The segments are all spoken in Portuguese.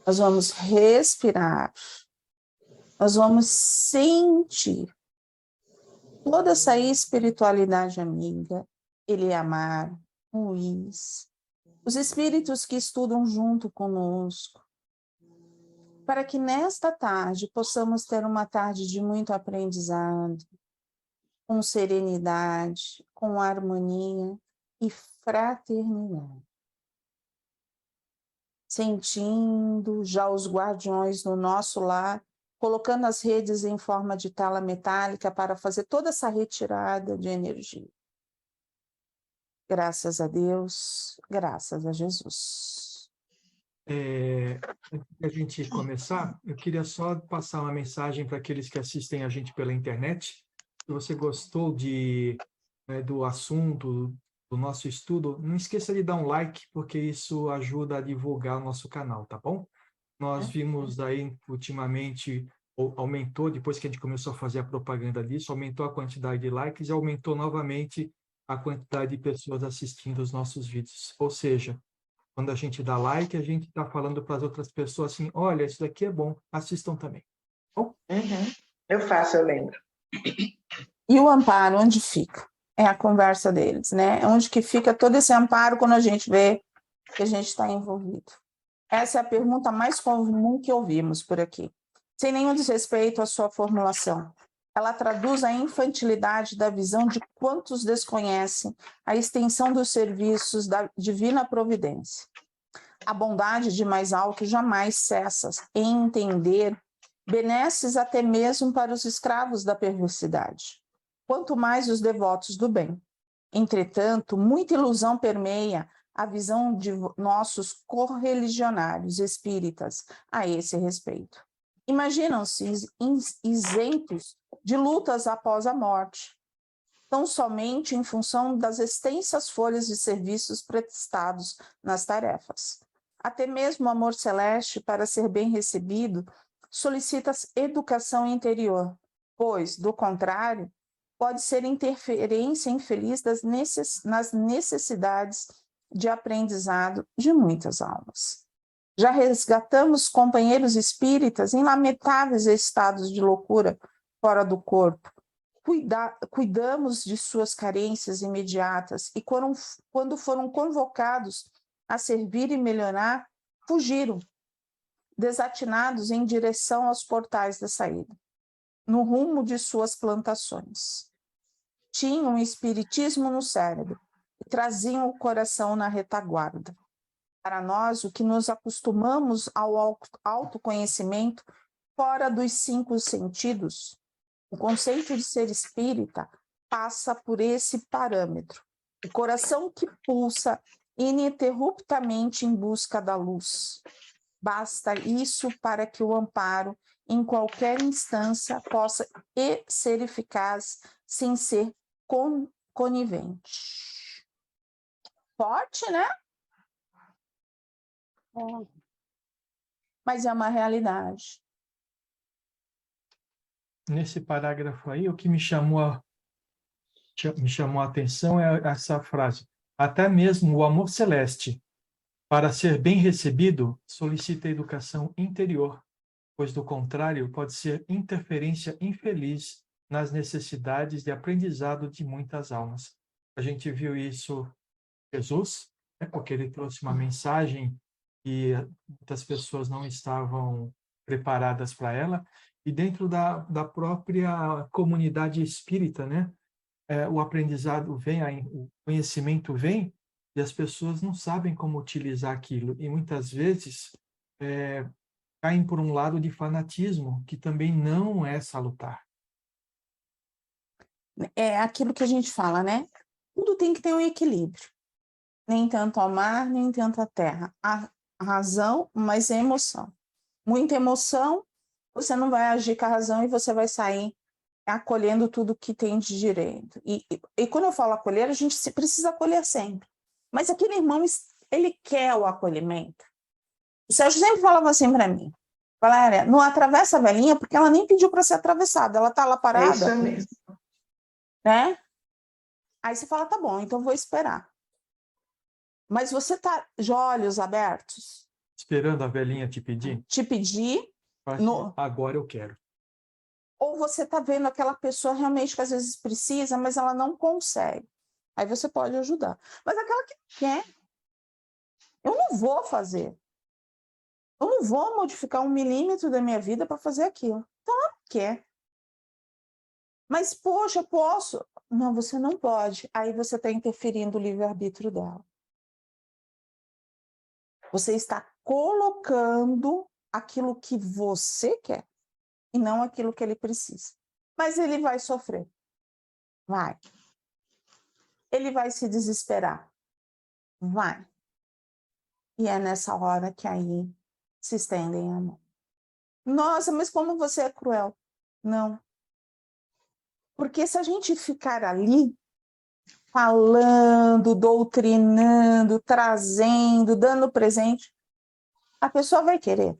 nós vamos respirar, nós vamos sentir toda essa espiritualidade amiga, Eliamar, Luiz, os espíritos que estudam junto conosco, para que nesta tarde possamos ter uma tarde de muito aprendizado, com serenidade, com harmonia e fraternidade. Sentindo já os guardiões no nosso lar, colocando as redes em forma de tala metálica para fazer toda essa retirada de energia. Graças a Deus, graças a Jesus. Antes de a gente começar, eu queria só passar uma mensagem para aqueles que assistem a gente pela internet. Se você gostou do assunto, do nosso estudo, não esqueça de dar um like, porque isso ajuda a divulgar o nosso canal, tá bom? Nós vimos aí, ultimamente, aumentou, depois que a gente começou a fazer a propaganda disso, aumentou a quantidade de likes e aumentou novamente a quantidade de pessoas assistindo os nossos vídeos. Ou seja, quando a gente dá like, a gente está falando para as outras pessoas assim, olha, isso daqui é bom, assistam também. Bom? Eu faço, eu lembro. E o amparo, onde fica? É a conversa deles, né? Onde que fica todo esse amparo quando a gente vê que a gente está envolvido? Essa é a pergunta mais comum que ouvimos por aqui. Sem nenhum desrespeito à sua formulação. Ela traduz a infantilidade da visão de quantos desconhecem a extensão dos serviços da divina providência. A bondade de mais alto jamais cessa em entender benesses até mesmo para os escravos da perversidade, quanto mais os devotos do bem. Entretanto, muita ilusão permeia a visão de nossos correligionários espíritas a esse respeito. Imaginam-se isentos de lutas após a morte, tão somente em função das extensas folhas de serviços prestados nas tarefas. Até mesmo o amor celeste, para ser bem recebido, solicita educação interior, pois, do contrário, pode ser interferência infeliz nas necessidades de aprendizado de muitas almas. Já resgatamos companheiros espíritas em lamentáveis estados de loucura fora do corpo. Cuidamos de suas carências imediatas e quando foram convocados a servir e melhorar, fugiram, desatinados em direção aos portais da saída, no rumo de suas plantações. Tinham um espiritismo no cérebro e traziam o coração na retaguarda. Para nós, o que nos acostumamos ao autoconhecimento fora dos 5 sentidos, o conceito de ser espírita passa por esse parâmetro. O coração que pulsa ininterruptamente em busca da luz. Basta isso para que o amparo, em qualquer instância, possa ser eficaz sem ser conivente. Forte, né? Mas é uma realidade. Nesse parágrafo aí, o que me chamou a atenção é essa frase. Até mesmo o amor celeste, para ser bem recebido, solicita educação interior, pois, do contrário, pode ser interferência infeliz nas necessidades de aprendizado de muitas almas. A gente viu isso em Jesus, porque ele trouxe uma mensagem e muitas pessoas não estavam preparadas para ela, e dentro da própria comunidade espírita, né? O aprendizado vem, o conhecimento vem, e as pessoas não sabem como utilizar aquilo, e muitas vezes caem por um lado de fanatismo, que também não é salutar. É aquilo que a gente fala, né? Tudo tem que ter um equilíbrio. Nem tanto ao mar, nem tanto à terra. A razão, mas a emoção. Muita emoção, você não vai agir com a razão e você vai sair acolhendo tudo que tem de direito. E quando eu falo acolher, a gente precisa acolher sempre. Mas aquele irmão, ele quer o acolhimento. O Sérgio sempre falava assim para mim, Valéria, não atravessa a velhinha porque ela nem pediu para ser atravessada, ela está lá parada. É isso mesmo. Né? Aí você fala, tá bom, então vou esperar. Mas você está de olhos abertos? Esperando a velhinha te pedir? Te pedir, Fala assim, agora eu quero. ou você está vendo aquela pessoa realmente que às vezes precisa, mas ela não consegue. Aí você pode ajudar. Mas aquela que quer, eu não vou fazer. Eu não vou modificar 1 milímetro da minha vida para fazer aquilo. Então ela não quer. Mas, poxa, eu posso. Não, você não pode. Aí você está interferindo o livre-arbítrio dela. Você está colocando aquilo que você quer e não aquilo que ele precisa. Mas ele vai sofrer. Vai. Ele vai se desesperar. Vai. E é nessa hora que aí se estendem a mão. Nossa, mas como você é cruel. Não. Porque se a gente ficar ali, falando, doutrinando, trazendo, dando presente, a pessoa vai querer.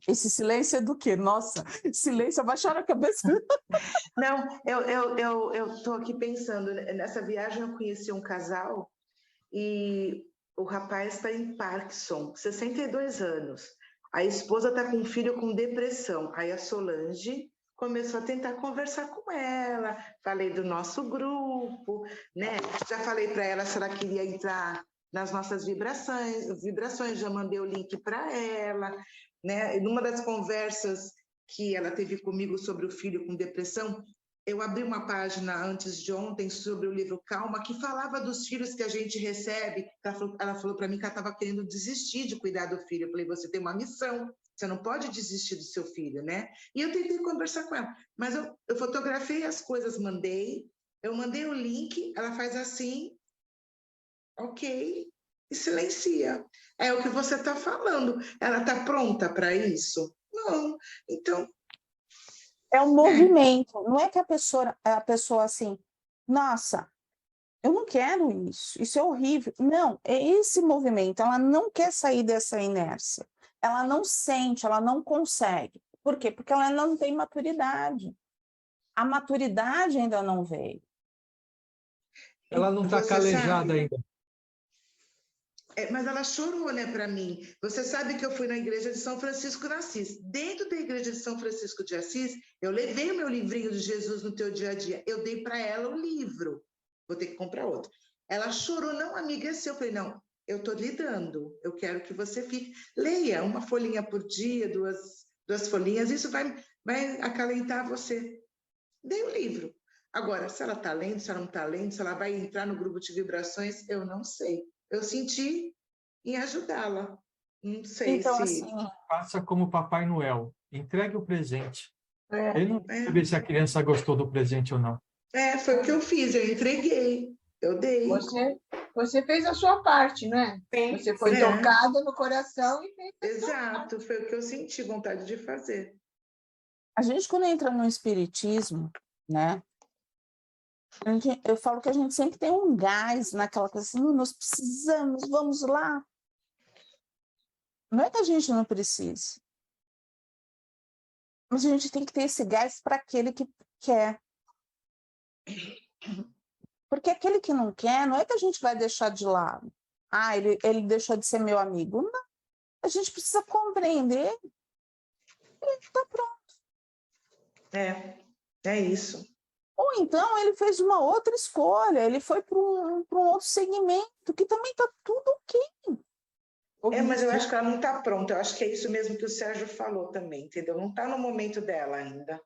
Esse silêncio é do quê? Nossa, silêncio, abaixaram a cabeça. Não, eu estou aqui pensando, nessa viagem eu conheci um casal e o rapaz está em Parkinson, 62 anos. A esposa está com um filho com depressão. Aí a Solange começou a tentar conversar com ela, falei do nosso grupo, né? Já falei para ela se ela queria entrar nas nossas vibrações, já mandei o link para ela, né? Numa das conversas que ela teve comigo sobre o filho com depressão, eu abri uma página antes de ontem sobre o livro Calma, que falava dos filhos que a gente recebe. Ela falou para mim que ela estava querendo desistir de cuidar do filho. Eu falei, você tem uma missão, você não pode desistir do seu filho, né? E eu tentei conversar com ela, mas eu fotografei as coisas, eu mandei o link, ela faz assim, ok, e silencia. É o que você está falando. Ela está pronta para isso? Não. Então... É um movimento. Não é que a pessoa assim, nossa, eu não quero isso é horrível. Não, é esse movimento. Ela não quer sair dessa inércia. Ela não sente, ela não consegue. Por quê? Porque ela não tem maturidade. A maturidade ainda não veio. Ela não está calejada ainda. Mas ela chorou, né, para mim. Você sabe que eu fui na igreja de São Francisco de Assis. Dentro da igreja de São Francisco de Assis, eu levei o meu livrinho de Jesus no teu dia a dia. Eu dei para ela o livro. Vou ter que comprar outro. Ela chorou, não, amiga, é seu. Eu falei, não, eu estou lhe dando. Eu quero que você fique. Leia uma folhinha por dia, duas folhinhas. Isso vai acalentar você. Dei o livro. Agora, se ela está lendo, se ela não está lendo, se ela vai entrar no grupo de vibrações, eu não sei. Eu senti em ajudá-la. Não sei então, se... assim... Faça como Papai Noel. Entregue o presente. Ele não vai É. saber se a criança gostou do presente ou não. Foi o que eu fiz. Eu entreguei. Eu dei. Você fez a sua parte, não é? Sim. Você foi tocada no coração e fez a sua parte. Exato. Foi o que eu senti vontade de fazer. A gente, quando entra no espiritismo, né? Eu falo que a gente sempre tem um gás naquela coisa assim, nós precisamos, vamos lá. Não é que a gente não precise. Mas a gente tem que ter esse gás para aquele que quer. Porque aquele que não quer, não é que a gente vai deixar de lado. Ah, ele deixou de ser meu amigo. Não. A gente precisa compreender. Ele está pronto. É isso. Ou então ele fez uma outra escolha, ele foi para um outro segmento, que também está tudo ok. Mas eu acho que ela não está pronta. Eu acho que é isso mesmo que o Sérgio falou também, entendeu? Não está no momento dela ainda.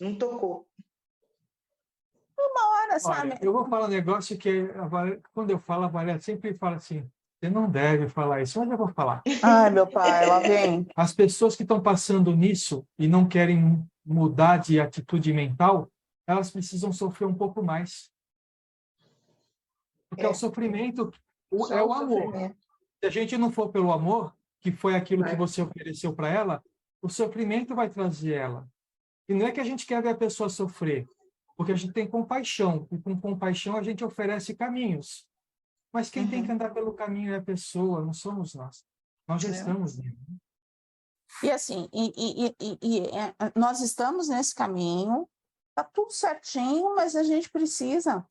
Não tocou. Uma hora, sabe? Olha, eu vou falar um negócio que, quando eu falo, a Valéria sempre fala assim, você não deve falar isso, mas eu vou falar. Ai, meu pai, lá vem. As pessoas que estão passando nisso e não querem mudar de atitude mental, elas precisam sofrer um pouco mais. Porque o sofrimento é o amor. Se a gente não for pelo amor, que foi aquilo que você ofereceu para ela, o sofrimento vai trazer ela. E não é que a gente quer ver a pessoa sofrer, porque a gente tem compaixão, e com compaixão a gente oferece caminhos. Mas quem tem que andar pelo caminho é a pessoa, não somos nós. Nós já estamos nele. E assim, nós estamos nesse caminho, está tudo certinho, mas a gente precisa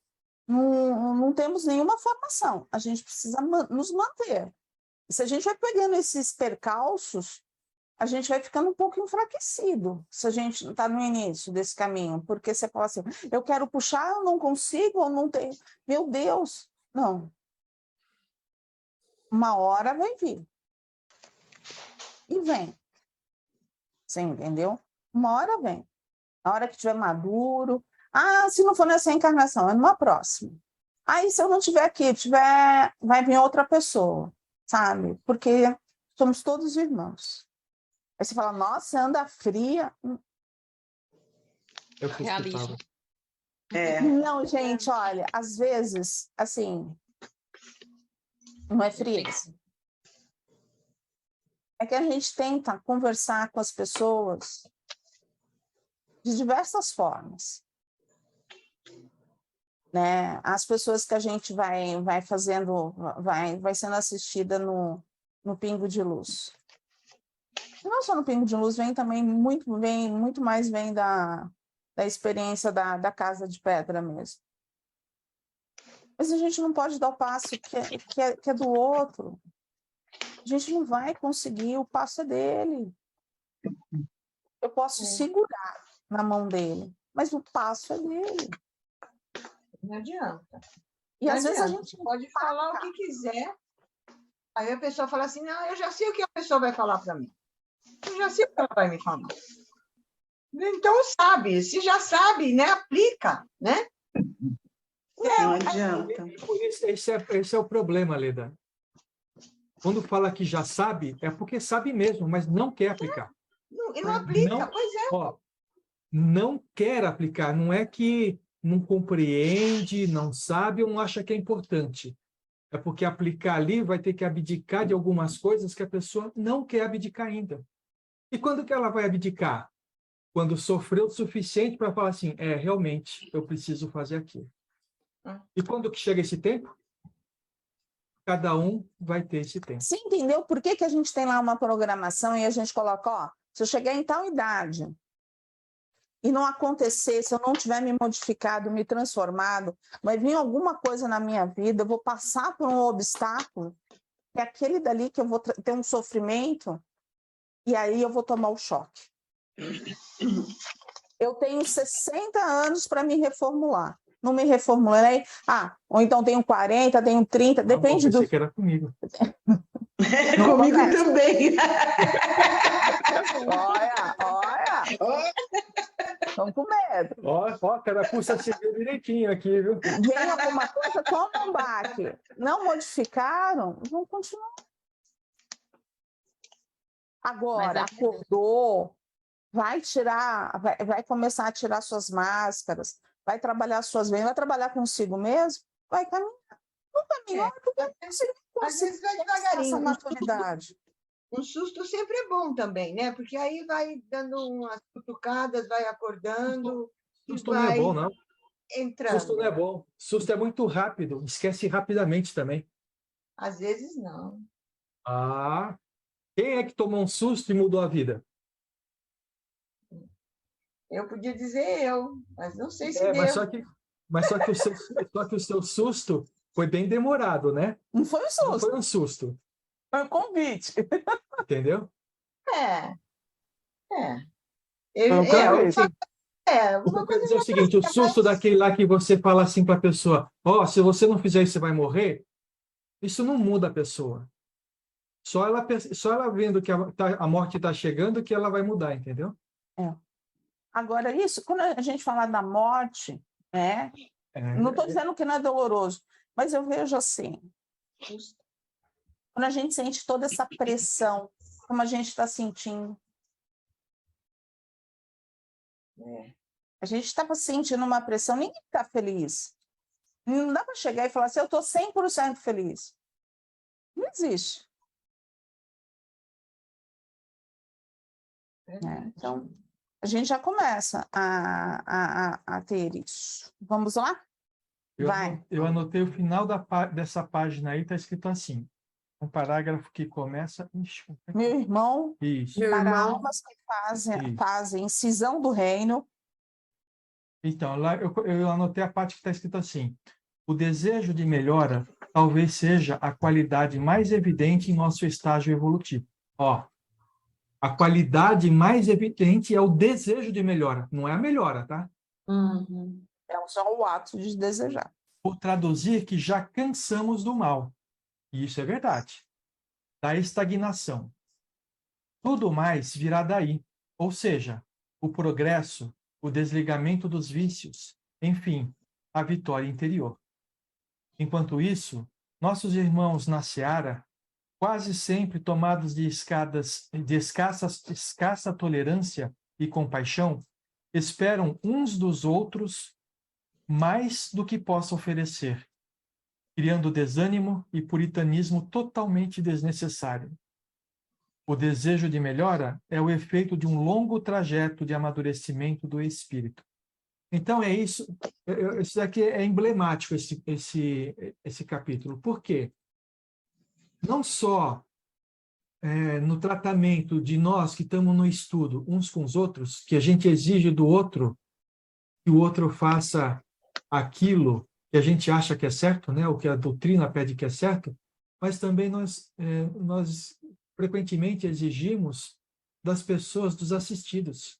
não temos nenhuma formação, a gente precisa nos manter. E se a gente vai pegando esses percalços, a gente vai ficando um pouco enfraquecido, se a gente não está no início desse caminho, porque você fala assim, eu quero puxar, eu não consigo, eu não tenho, meu Deus, não. Uma hora vai vir. E vem. Você entendeu? Uma hora vem. Na hora que estiver maduro. Ah, se não for nessa encarnação, é numa próxima. Aí, se eu não estiver aqui, vai vir outra pessoa, sabe? Porque somos todos irmãos. Aí você fala, nossa, você anda fria. É o que eu escutava. Não, gente, olha, às vezes, assim, não é frieza. É que a gente tenta conversar com as pessoas de diversas formas. Né? As pessoas que a gente vai fazendo, vai sendo assistida no Pingo de Luz. E não só no Pingo de Luz, vem também muito mais vem da experiência da Casa de Pedra mesmo. Mas a gente não pode dar o passo que é do outro. A gente não vai conseguir, o passo é dele. Eu posso segurar na mão dele, mas o passo é dele. Não adianta. E às vezes a gente pode falar o que quiser, aí a pessoa fala assim, não, eu já sei o que a pessoa vai falar para mim. Eu já sei o que ela vai me falar. Então, sabe, se já sabe, né, aplica, né? Não adianta. Esse é o problema, Leda. Quando fala que já sabe, é porque sabe mesmo, mas não quer aplicar. E não aplica, pois é. Ó, não quer aplicar, não é que não compreende, não sabe ou não acha que é importante. É porque aplicar ali vai ter que abdicar de algumas coisas que a pessoa não quer abdicar ainda. E quando que ela vai abdicar? Quando sofreu o suficiente para falar assim, realmente, eu preciso fazer aquilo. E quando que chega esse tempo? Cada um vai ter esse tempo. Você entendeu por que a gente tem lá uma programação e a gente coloca, ó, se eu chegar em tal idade e não acontecer, se eu não tiver me modificado, me transformado, vai vir alguma coisa na minha vida, eu vou passar por um obstáculo, é aquele dali que eu vou ter um sofrimento, e aí eu vou tomar o choque. Eu tenho 60 anos para me reformular. Não me reformulei, ou então tenho 40, tenho 30, depende do... que era comigo. Comigo também. Olha. Estão com medo. Ó, carapuça seguiu direitinho aqui, viu? Vem alguma coisa, toma um baque. Não modificaram, vão continuar. Agora, acordou, vai começar a tirar suas máscaras, vai trabalhar suas vendas, vai trabalhar consigo mesmo, vai caminhar. Não caminhar, porque às vezes vai devagarinho. Essa maturidade. Um susto sempre é bom também, né? Porque aí vai dando umas cutucadas, vai acordando. Susto não é bom, não. Entrando. Susto não é bom. Susto é muito rápido. Esquece rapidamente também. Às vezes não. Quem é que tomou um susto e mudou a vida? Eu podia dizer eu, mas não sei se deu. Mas só que o seu susto foi bem demorado, né? Não foi um susto. Não foi um susto. Foi um convite. Entendeu? Uma coisa é o seguinte, o susto daquele lá que você fala assim para a pessoa, se você não fizer isso, você vai morrer, isso não muda a pessoa. Só ela vendo que a morte está chegando que ela vai mudar, entendeu? Agora, quando a gente fala da morte, não estou dizendo que não é doloroso, mas eu vejo assim, quando a gente sente toda essa pressão, como a gente está sentindo. A gente estava sentindo uma pressão, ninguém está feliz. Não dá para chegar e falar assim, eu estou 100% feliz. Não existe. Então, a gente já começa a ter isso. Vamos lá? Eu anotei o final dessa página aí, está escrito assim. Um parágrafo que começa... Meu irmão, para almas que fazem incisão do reino. Então, lá eu anotei a parte que está escrito assim. O desejo de melhora talvez seja a qualidade mais evidente em nosso estágio evolutivo. Ó, a qualidade mais evidente é o desejo de melhora, não é a melhora, tá? É só o ato de desejar. Por traduzir que já cansamos do mal. E isso é verdade. Da estagnação. Tudo mais virá daí. Ou seja, o progresso, o desligamento dos vícios, enfim, a vitória interior. Enquanto isso, nossos irmãos na seara, quase sempre tomados de escassa tolerância e compaixão, esperam uns dos outros mais do que possa oferecer, criando desânimo e puritanismo totalmente desnecessário. O desejo de melhora é o efeito de um longo trajeto de amadurecimento do espírito. Então, é isso. Isso daqui é emblemático, esse capítulo. Por quê? Não só no tratamento de nós que estamos no estudo uns com os outros, que a gente exige do outro que o outro faça aquilo que a gente acha que é certo, né? O que a doutrina pede que é certo, mas também nós frequentemente exigimos das pessoas, dos assistidos.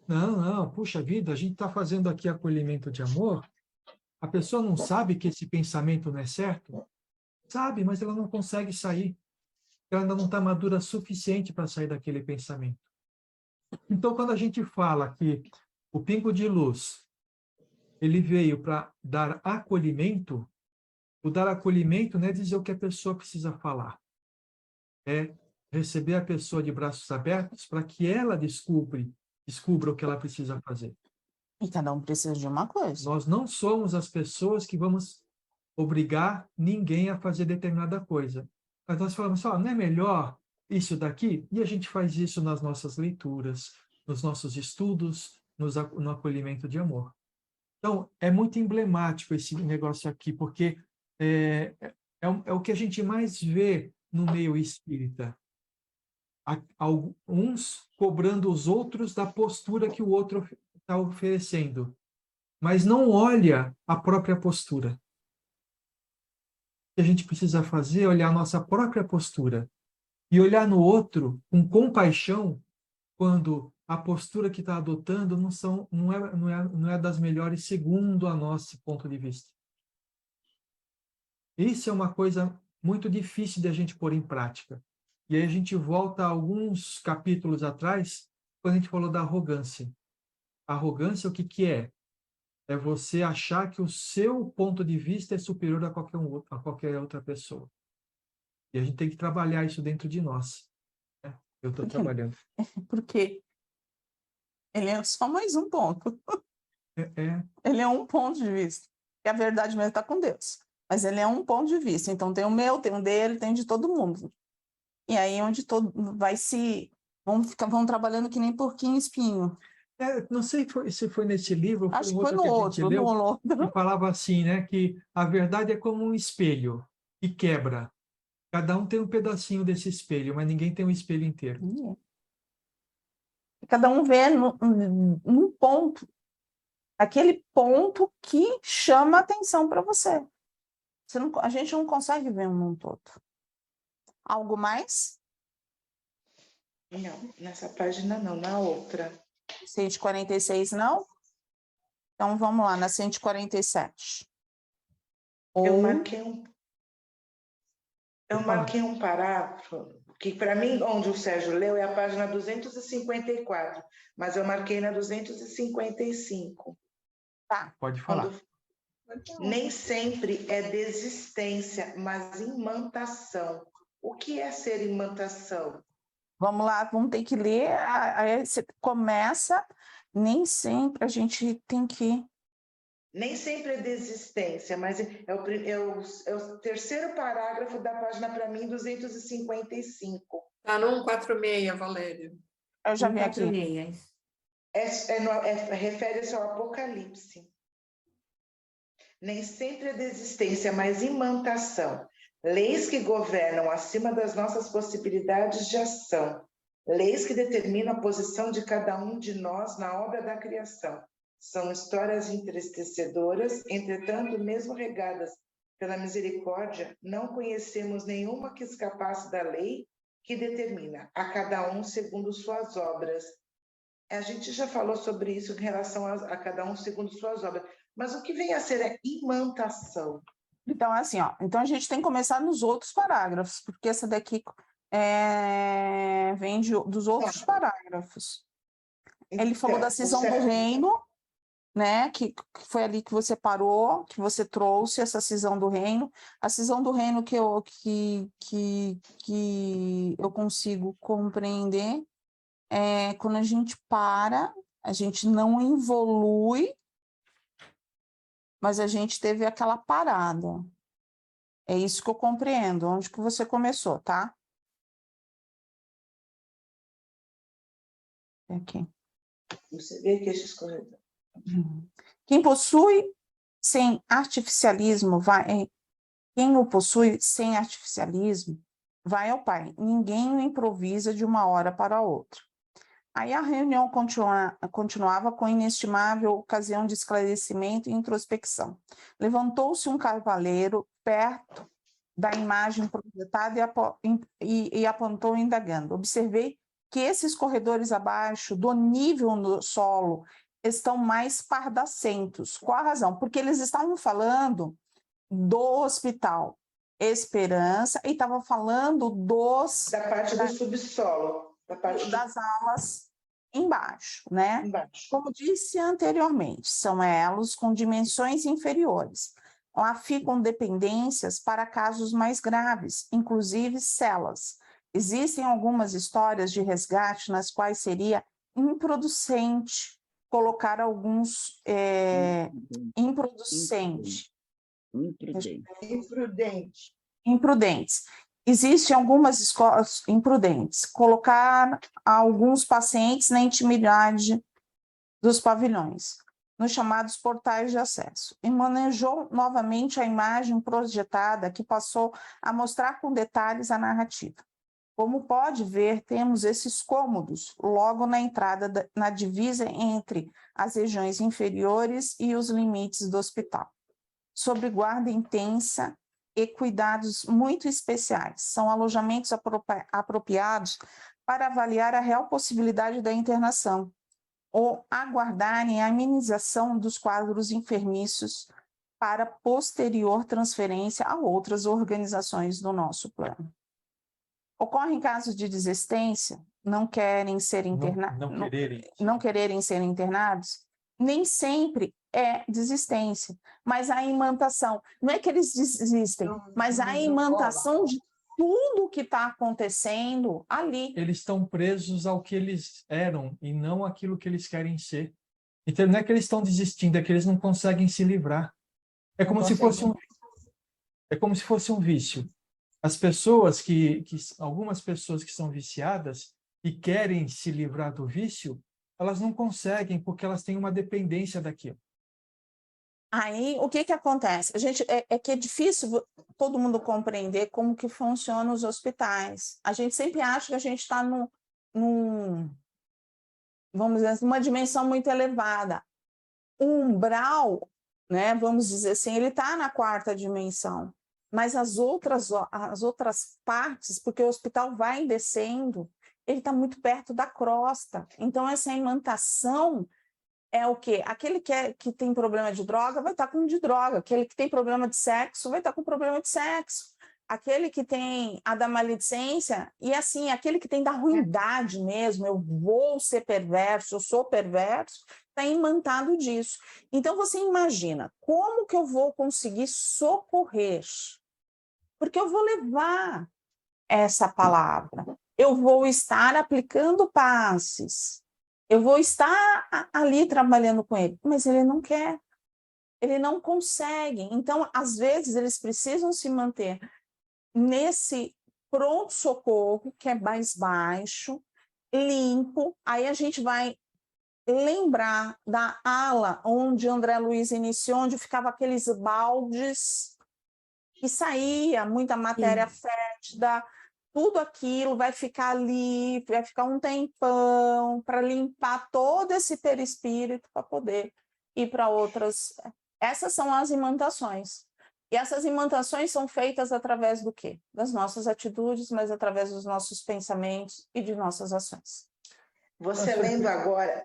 Não, puxa vida, a gente está fazendo aqui acolhimento de amor, a pessoa não sabe que esse pensamento não é certo? Sabe, mas ela não consegue sair. Ela ainda não está madura o suficiente para sair daquele pensamento. Então, quando a gente fala que o pingo de luz, ele veio para dar acolhimento, o dar acolhimento não é dizer o que a pessoa precisa falar. É receber a pessoa de braços abertos para que ela descubra o que ela precisa fazer. E cada um precisa de uma coisa. Nós não somos as pessoas que vamos obrigar ninguém a fazer determinada coisa. Mas nós falamos, não é melhor isso daqui? E a gente faz isso nas nossas leituras, nos nossos estudos, no acolhimento de amor. Então, é muito emblemático esse negócio aqui, porque é o que a gente mais vê no meio espírita. Uns cobrando os outros da postura que o outro está oferecendo, mas não olha a própria postura. O que a gente precisa fazer é olhar a nossa própria postura e olhar no outro com compaixão quando a postura que está adotando não é das melhores segundo a nosso ponto de vista. Isso é uma coisa muito difícil de a gente pôr em prática. E aí a gente volta a alguns capítulos atrás, quando a gente falou da arrogância. A arrogância, o que é? É você achar que o seu ponto de vista é superior a qualquer outra pessoa. E a gente tem que trabalhar isso dentro de nós. Eu estou trabalhando. Porque ele é só mais um ponto. Ele é um ponto de vista. E a verdade mesmo está com Deus. Mas ele é um ponto de vista. Então tem o meu, tem o dele, tem de todo mundo. E aí onde todo vai se... Vão trabalhando que nem porquinho e espinho. Não sei se foi nesse livro, Acho que foi foi no outro, no outro. Que falava assim, né, que a verdade é como um espelho que quebra. Cada um tem um pedacinho desse espelho, mas ninguém tem um espelho inteiro. Cada um vê num ponto, aquele ponto que chama atenção para você. A gente não consegue ver num todo. Algo mais? Não, nessa página não, na outra. 146 não? Então vamos lá, na 147. Eu marquei um parágrafo, que para mim, onde o Sérgio leu, é a página 254, mas eu marquei na 255. Tá. Pode falar. Nem sempre é desistência, mas imantação. O que é ser imantação? Vamos lá, vamos ter que ler. Aí você começa, nem sempre a gente tem que... Nem sempre é desistência, mas é o terceiro parágrafo da página, para mim, 255. Está no 146, Valéria. Eu já vi aqui. Refere-se ao Apocalipse. Nem sempre é desistência, mas imantação. Leis que governam acima das nossas possibilidades de ação. Leis que determinam a posição de cada um de nós na obra da criação. São histórias entristecedoras, entretanto, mesmo regadas pela misericórdia, não conhecemos nenhuma que escapasse da lei que determina a cada um segundo suas obras. A gente já falou sobre isso em relação a cada um segundo suas obras, mas o que vem a ser é imantação. Então, assim, ó, então a gente tem que começar nos outros parágrafos, porque essa daqui vem dos outros parágrafos. Ele falou da cisão do reino, né? Que foi ali que você parou, que você trouxe essa cisão do reino. A cisão do reino que eu consigo compreender é quando a gente para, a gente não evolui, mas a gente teve aquela parada. É isso que eu compreendo. Onde que você começou, tá? Aqui. Você vê que esses corredores. Quem possui sem artificialismo quem o possui sem artificialismo vai ao Pai. Ninguém o improvisa de uma hora para outra. Aí a reunião continuava com inestimável ocasião de esclarecimento e introspecção. Levantou-se um cavaleiro perto da imagem projetada e apontou indagando. Observei que esses corredores abaixo do nível do solo estão mais pardacentos. Qual a razão? Porque eles estavam falando do Hospital Esperança e estavam falando Da parte do subsolo, das alas embaixo, né? embaixo. Como disse anteriormente, são elos com dimensões inferiores. Lá ficam dependências para casos mais graves, inclusive celas. Existem algumas histórias de resgate nas quais seria improducente colocar alguns imprudentes. Existem algumas escolas imprudentes. Colocar alguns pacientes na intimidade dos pavilhões, nos chamados portais de acesso. E manejou novamente a imagem projetada que passou a mostrar com detalhes a narrativa. Como pode ver, temos esses cômodos logo na entrada, na divisa entre as regiões inferiores e os limites do hospital. Sob guarda intensa e cuidados muito especiais. São alojamentos apropriados para avaliar a real possibilidade da internação ou aguardarem a amenização dos quadros enfermiços para posterior transferência a outras organizações do nosso plano. Ocorrem casos de desistência, não quererem ser internados, nem sempre é desistência, mas a imantação. Não é que eles desistem, mas a imantação de tudo que está acontecendo ali. Eles estão presos ao que eles eram e não aquilo que eles querem ser. Então, não é que eles estão desistindo, é que eles não conseguem se livrar. É como se fosse um vício. As pessoas algumas pessoas que são viciadas e querem se livrar do vício, elas não conseguem porque elas têm uma dependência daquilo. Aí, o que acontece? Que é difícil todo mundo compreender como que funcionam os hospitais. A gente sempre acha que a gente está vamos dizer assim, numa dimensão muito elevada. O umbral, né, vamos dizer assim, ele está na 4ª dimensão. Mas as outras partes, porque o hospital vai descendo, ele está muito perto da crosta. Então, essa imantação é o quê? Aquele que tem problema de droga vai estar com de droga. Aquele que tem problema de sexo vai estar com problema de sexo. Aquele que tem a da maledicência, e assim, aquele que tem da ruindade mesmo, eu vou ser perverso, eu sou perverso, está imantado disso. Então, você imagina, como que eu vou conseguir socorrer? Porque eu vou levar essa palavra, eu vou estar aplicando passes, eu vou estar ali trabalhando com ele, mas ele não quer, ele não consegue. Então, às vezes, eles precisam se manter nesse pronto-socorro, que é mais baixo, limpo. Aí a gente vai lembrar da ala onde André Luiz iniciou, onde ficava aqueles baldes que saía muita matéria fétida, tudo aquilo vai ficar ali, vai ficar um tempão para limpar todo esse perispírito para poder ir para outras. Essas são as imantações. E essas imantações são feitas através do quê? Das nossas atitudes, mas através dos nossos pensamentos e de nossas ações. Você lendo agora,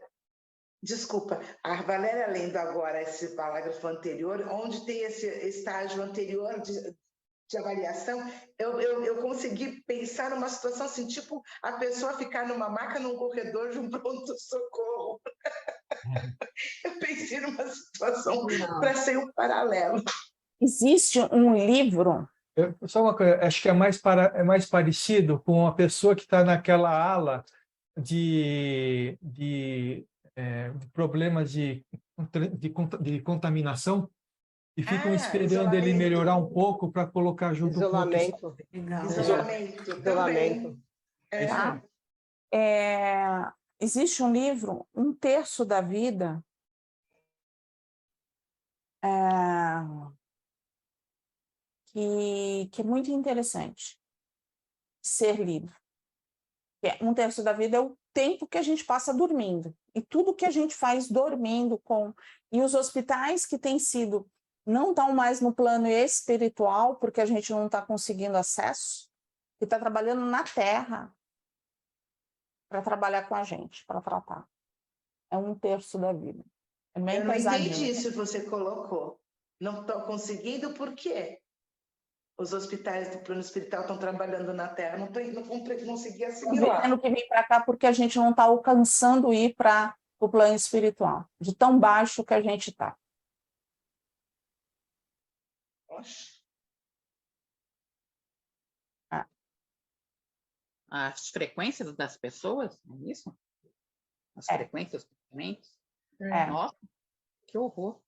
desculpa, a Valéria lendo agora esse parágrafo anterior, onde tem esse estágio anterior de avaliação, eu consegui pensar numa situação assim, tipo a pessoa ficar numa maca num corredor de um pronto-socorro. Eu pensei numa situação para ser um paralelo. Existe um livro... Só uma coisa, acho que é mais parecido com a pessoa que está naquela ala de problemas de contaminação e ficam esperando ele melhorar um pouco para colocar junto com o Isolamento também. Existe um livro, Um Terço da Vida, que é muito interessante ser lido. Um terço da vida é o tempo que a gente passa dormindo. E tudo que a gente faz dormindo E os hospitais que têm sido... não estão mais no plano espiritual, porque a gente não está conseguindo acesso, e está trabalhando na Terra para trabalhar com a gente, para tratar. É um terço da vida. É bem Eu não pesadinho. entendi se você colocou. Não estou conseguindo, por quê? Os hospitais do plano espiritual estão trabalhando na Terra, não consegui assimilar. Tendo que vir para cá porque a gente não está alcançando ir para o plano espiritual, de tão baixo que a gente está. As frequências das pessoas, é isso? As frequências dos pensamentos? Nossa, que horror.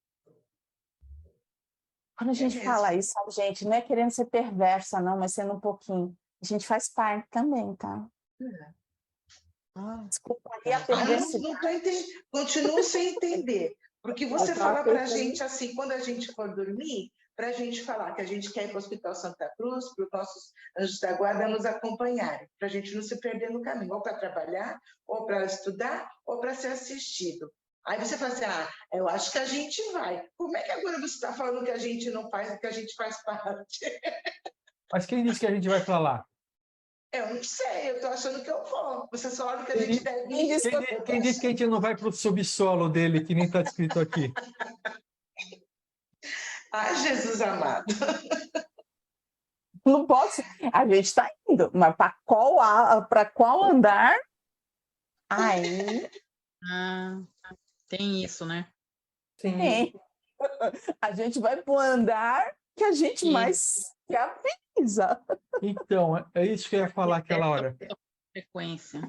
Quando a gente fala isso, sabe, gente, não é querendo ser perversa, não, mas sendo um pouquinho. A gente faz parte também, tá? Desculpa aí a perversidade. Continuo sem entender. Porque você fala para a gente assim, quando a gente for dormir, para a gente falar que a gente quer ir para o Hospital Santa Cruz, para os nossos anjos da guarda nos acompanharem, para a gente não se perder no caminho, ou para trabalhar, ou para estudar, ou para ser assistido. Aí você fala assim, eu acho que a gente vai. Como é que agora você está falando que a gente não faz, que a gente faz parte? Mas quem disse que a gente vai para lá? Eu não sei, eu estou achando que eu vou. Você só olha que a gente deve ir. Quem disse que a gente não vai para o subsolo dele, que nem está descrito aqui? Jesus amado. Não posso. A gente está indo, mas para qual andar? Aí... tem isso, né? Sim. A gente vai para o andar que a gente mais se avisa. Então, é isso que eu ia falar aquela hora. Frequência.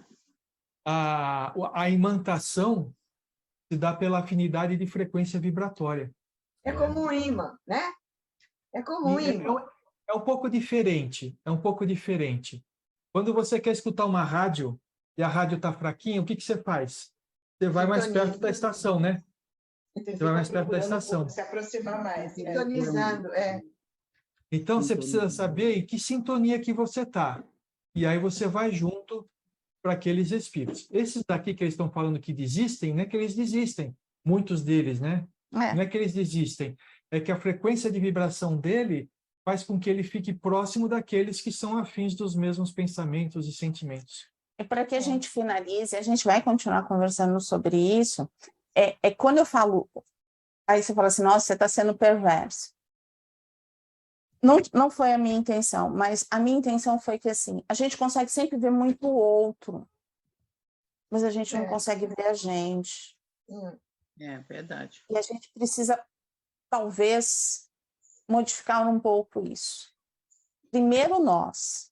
A imantação se dá pela afinidade de frequência vibratória. É como um ímã, né? É como um ímã. É um pouco diferente, Quando você quer escutar uma rádio e a rádio está fraquinha, o que você faz? Você vai mais perto da estação, né? Você vai mais perto da estação. Se aproximar mais. Sintonizando, Então, você precisa saber em que sintonia que você está. E aí você vai junto para aqueles espíritos. Esses daqui que eles estão falando que desistem, não é que eles desistem. Muitos deles, né? Não é que eles desistem. É que a frequência de vibração dele faz com que ele fique próximo daqueles que são afins dos mesmos pensamentos e sentimentos. E para que a gente finalize, a gente vai continuar conversando sobre isso. Quando eu falo, aí você fala assim, nossa, você está sendo perverso. Não foi a minha intenção, mas a minha intenção foi que assim, a gente consegue sempre ver muito o outro, mas a gente não consegue ver a gente. É verdade. E a gente precisa, talvez, modificar um pouco isso. Primeiro nós,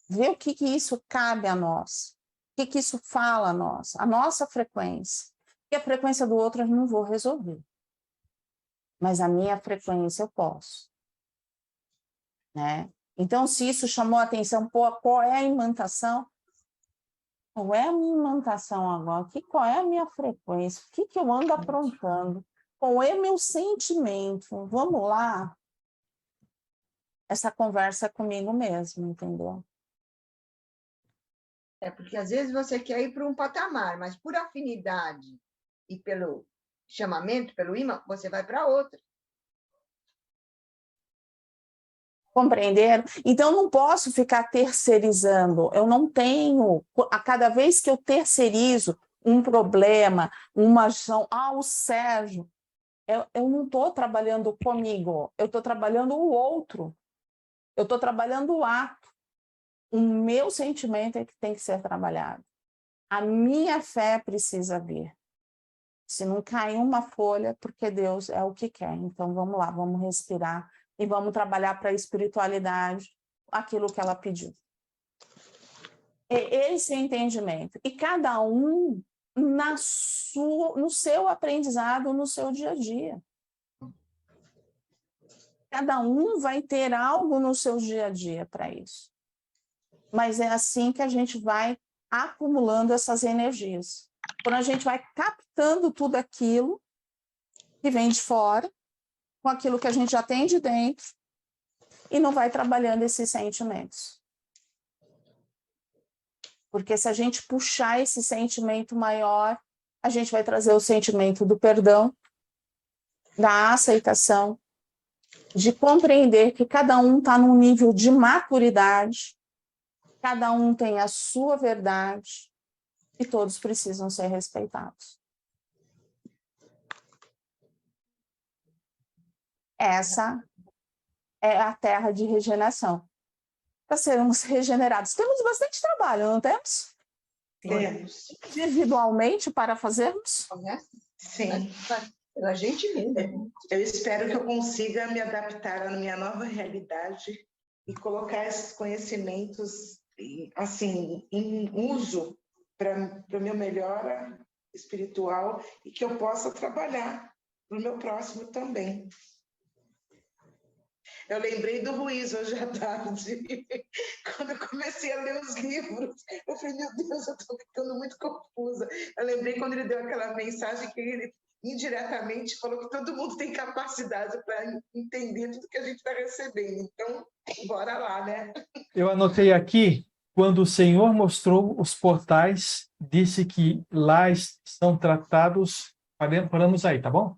ver o que isso cabe a nós, o que isso fala a nossa frequência. E a frequência do outro eu não vou resolver, mas a minha frequência eu posso. Né? Então, se isso chamou a atenção, qual é a imantação? Qual é a minha imantação agora? Qual é a minha frequência? O que eu ando aprontando? Qual é meu sentimento? Vamos lá? Essa conversa é comigo mesmo, entendeu? Porque às vezes você quer ir para um patamar, mas por afinidade e pelo chamamento, pelo imã, você vai para outra. Compreenderam? Então, eu não posso ficar terceirizando. Eu não tenho... A cada vez que eu terceirizo um problema, uma ação... o Sérgio... Eu não estou trabalhando comigo, eu estou trabalhando o outro. Eu estou trabalhando o ato. O meu sentimento é que tem que ser trabalhado. A minha fé precisa vir. Se não cair uma folha, porque Deus é o que quer. Então, vamos lá, vamos respirar e vamos trabalhar para a espiritualidade aquilo que ela pediu. Esse é o entendimento. E cada um no seu aprendizado, no seu dia a dia. Cada um vai ter algo no seu dia a dia para isso. Mas é assim que a gente vai acumulando essas energias. Quando a gente vai captando tudo aquilo que vem de fora, com aquilo que a gente já tem de dentro, e não vai trabalhando esses sentimentos. Porque se a gente puxar esse sentimento maior, a gente vai trazer o sentimento do perdão, da aceitação, de compreender que cada um está num nível de maturidade, cada um tem a sua verdade e todos precisam ser respeitados. Essa é a terra de regeneração. Para sermos regenerados, temos bastante trabalho, não temos? Temos. Individualmente para fazermos? Sim. Pela gente mesmo. Eu espero que eu consiga me adaptar à minha nova realidade e colocar esses conhecimentos assim, em uso para o meu melhora espiritual e que eu possa trabalhar para o meu próximo também. Eu lembrei do Ruiz hoje à tarde, quando eu comecei a ler os livros. Eu falei, meu Deus, eu estou ficando muito confusa. Eu lembrei quando ele deu aquela mensagem que ele indiretamente falou que todo mundo tem capacidade para entender tudo que a gente está recebendo. Então, bora lá, né? Eu anotei aqui, quando o Senhor mostrou os portais, disse que lá são tratados... Paramos aí, tá bom?